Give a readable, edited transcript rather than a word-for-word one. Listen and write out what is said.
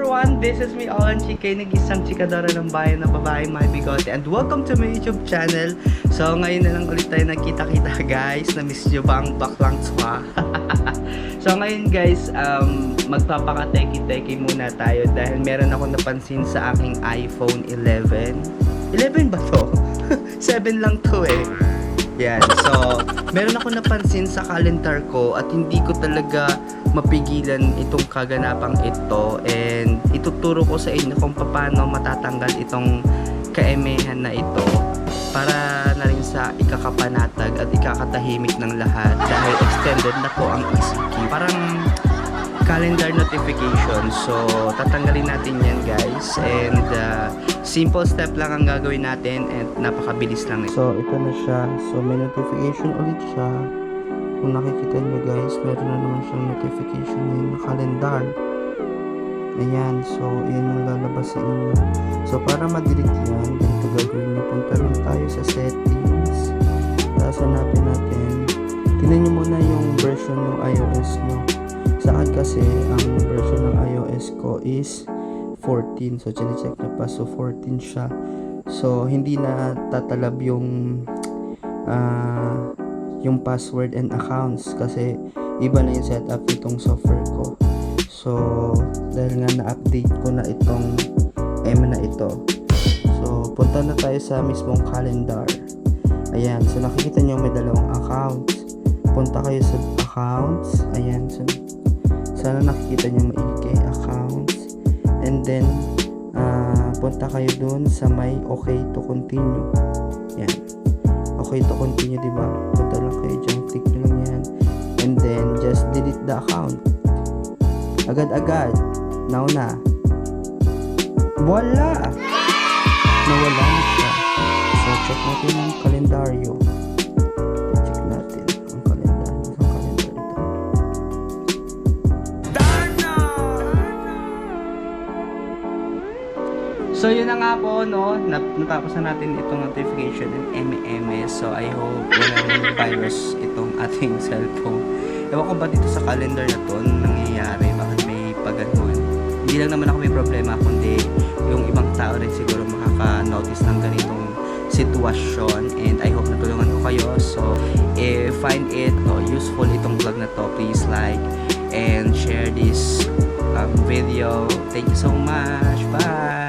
everyone, this is me, Alan Chikay, nag-isang chikadora ng bayan ng babaeng may bigote, and welcome to my YouTube channel. So ngayon na lang ulit tayo nagkita-kita guys. Na-miss nyo ba ang baklang tswa? So ngayon guys, magpapakateki-teki muna tayo dahil meron ako napansin sa aking iPhone 11. 11 ba to? 7 lang to eh. Yan, so meron ako napansin sa calendar ko at hindi ko talaga mapigilan itong kaganapang ito, and ituturo ko sa inyo kung paano matatanggal itong kaemehan na ito para na rin sa ikakapanatag at ikakatahimik ng lahat dahil extended na po ang ECQ. Parang calendar notification. So tatanggalin natin yan guys, and simple step lang ang gagawin natin and napakabilis lang. So ito na siya. So may notification ulit siya. Kung nakikita nyo guys, meron na naman siyang notification na calendar. Ayan, so yan yung lalabas sa inyo. So para ma-delete yan, dito gagawin nyo, punta lang tayo sa settings. Tapos hanapin natin. Tingnan nyo muna yung version ng iOS nyo. Sa akin kasi, ang version ng iOS ko is 14. So chinecheck na pa, so 14 siya. So hindi na tatalab yung password and accounts kasi iba na yung setup nitong software ko. So dahil nga na-update ko na itong na ito, so punta na tayo sa mismong calendar. Ayan, so nakikita nyo may dalawang accounts. Punta kayo sa accounts. Ayan, so sana nakikita nyo maigi accounts, and then punta kayo dun sa may okay to continue. Yan, okay to continue, diba? Punta lang kayo dyan, click nyo lang yan, and then just delete the account agad-agad. Now na, voila, nawala na siya. So check natin ang kalendaryo. Check natin ang kalendar. Ang kalendar ito. So yun na nga po, no, natapos na natin itong notification and MMS. So I hope walang virus itong ating cellphone. Ewan ko ba dito sa calendar na to nangyayari, bakit may paganoon. Hindi lang naman ako may problema, kundi yung ibang tao rin siguro makaka-notice ng ganitong sitwasyon, and I hope natulungan ko kayo. So if find it useful itong vlog na to, please like and share this video. Thank you so much. Bye!